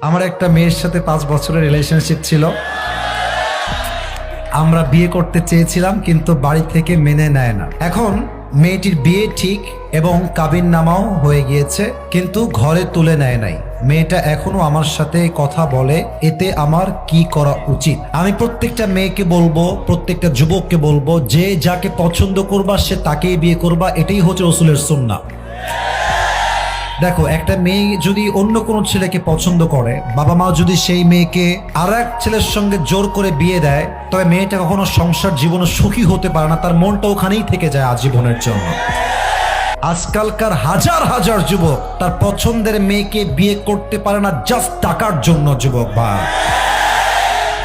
আমার একটা মেয়ের সাথে 5 বছরের রিলেশনশিপ ছিল। আমরা বিয়ে করতে চেয়েছিলাম কিন্তু বাড়ি থেকে মেনে নেয় না। এখন মেয়েটির বিয়ে ঠিক এবং কাবিননামাও হয়ে গিয়েছে, কিন্তু ঘরে তুলে নেয় নাই। মেয়েটা এখনো আমার সাথে কথা বলে, এতে আমার কি করা উচিত? আমি প্রত্যেকটা মেয়েকে বলবো, প্রত্যেকটা যুবককে বলবো, যে যাকে পছন্দ করবা সে তাকেই বিয়ে করবা, এটাই হচ্ছে রাসূলের সুন্নাহ। দেখো, একটা মেয়ে যদি অন্য কোনো ছেলেকে পছন্দ করে, বাবা মা যদি সেই মেয়েকে আর এক ছেলের সঙ্গে জোর করে বিয়ে দেয়, তবে মেয়েটা কখনো সংসার জীবনে সুখী হতে পারে না, তার মনটা ওখানেই থেকে যায় আজীবনের জন্য। আজকালকার হাজার হাজার যুবক তার পছন্দের মেয়েকে বিয়ে করতে পারে না জাস্ট টাকার জন্য। যুবক ভাই,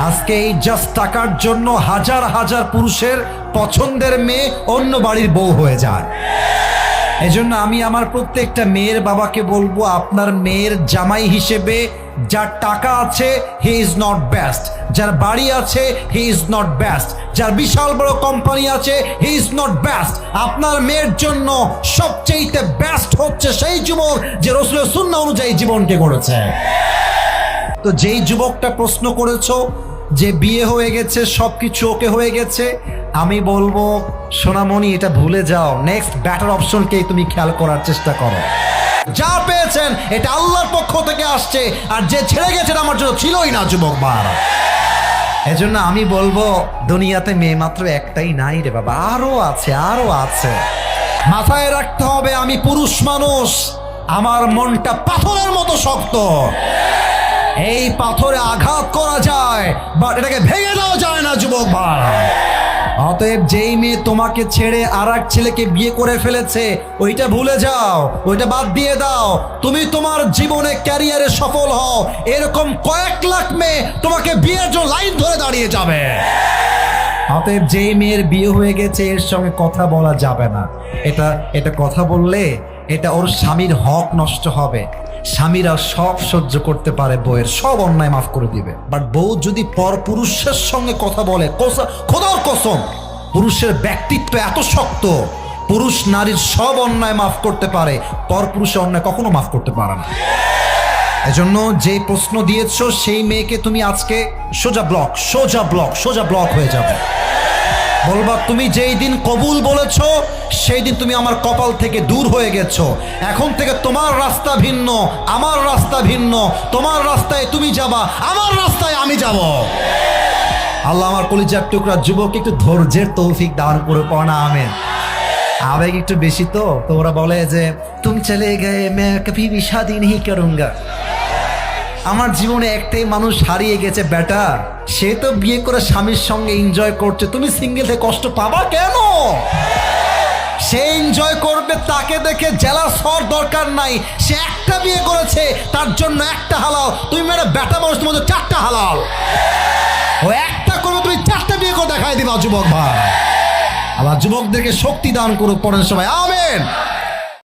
আজকে এই জাস্ট টাকার জন্য হাজার হাজার পুরুষের পছন্দের মেয়ে অন্য বাড়ির বউ হয়ে যায়। এজন্য আমি আমার প্রত্যেকটা মেয়ের বাবাকে বলবো, আপনার মেয়ের জামাই হিসেবে যার টাকা আছে হি ইজ নট বেস্ট, যার বাড়ি আছে হি ইজ নট বেস্ট, যার বিশাল বড় কোম্পানি আছে হি ইজ নট বেস্ট। আপনার মেয়ের জন্য সবচেয়ে বেস্ট হচ্ছে সেই যুবক যে রাসূলের সুন্নাহ অনুযায়ী জীবনকে গড়েছে। তো যেই যুবকটা প্রশ্ন করেছো যে বিয়ে হয়ে গেছে, সবকিছু ওকে হয়ে গেছে, আমি বলবো সোনামণি, এটা ভুলে যাও। নেক্সট বেটার অপশনকেই তুমি খেয়াল করার চেষ্টা করো। যা পেয়েছেন এটা আল্লাহর পক্ষ থেকে আসছে, আর যে ছেড়ে গেছেন আমার জন্য ছিলই না। যুবক ভাইরা, এজন্য আমি বলবো দুনিয়াতে মেয়ে মাত্র একটাই নাই রে বাবা, আরো আছে, আরো আছে। মাথায় রাখতে হবে, আমি পুরুষ মানুষ, আমার মনটা পাথরের মতো শক্ত। এই পাথরে আঘাত করা যায়, বাট এটাকে ভেঙে দেওয়া যায় না। যুবক ভাই, অতএব যেই মেয়ে তোমাকে ছেড়ে আর এক ছেলেকে বিয়ে করে ফেলেছে, ওইটা ভুলে যাও, ওইটা বাদ দিয়ে দাও। তুমি তোমার জীবনে ক্যারিয়ারে সফল হও, এরকম কয়েক লাখ মেয়ে তোমাকে বিয়ের জন্য লাইন ধরে দাঁড়িয়ে যাবে। অতএব যেই মেয়ের বিয়ে হয়ে গেছে এর সঙ্গে কথা বলা যাবে না। এটা কথা বললে এটা ওর স্বামীর হক নষ্ট হবে। স্বামীরা সব সহ্য করতে পারে, বউয়ের সব অন্যায় মাফ করে দিবে, বাট বউ যদি পর পুরুষের সঙ্গে কথা বলে, খোদার কসম, পুরুষের ব্যক্তিত্ব এত শক্ত, পুরুষ নারীর সব অন্যায় মাফ করতে পারে, পর পুরুষের অন্যায় কখনো মাফ করতে পারে না। এজন্য যে প্রশ্ন দিয়েছো সেই মেয়েকে তুমি আজকে সোজা ব্লক হয়ে যাবে। বলবা, তুমি যেই দিন কবুল বলেছো সেই দিন তুমি আমার কপাল থেকে দূর হয়ে গেছো। এখন থেকে তোমার রাস্তা ভিন্ন, আমার রাস্তা ভিন্ন। তোমার রাস্তায় তুমি যাবা, আমার রাস্তায় আমি যাব। আল্লাহ আমার কলিজার টুকরা যুবক একটু ধৈর্যের তৌফিক দান করে পড়া। আমেন। আবেগ একটু বেশি তো ওরা বলে যে তুম চলে গে মে কভি ভি শাদি नहीं करूंगा। আমার জীবনে একটাই মানুষ হারিয়ে গেছে বেটা, সে তো বিয়ে করে স্বামীর সঙ্গে এনজয় করছে, তুমি সিঙ্গেল হয়ে কষ্ট পাবা কেন? সে এনজয় করবে, তাকে দেখে জেলাস হওয়ার দরকার নাই। সে একটা বিয়ে করেছে, তার জন্য একটা হালাল। তুমি মেরে বেটা মানুষ, তোমাদের 4টা হালাল। ও একটা করবে, তুমি 4টা বিয়ে করে দেখাই দিবা। যুবক ভাই, আবার যুবকদেরকে শক্তি দান করুক, পড়েন সবাই আমেন।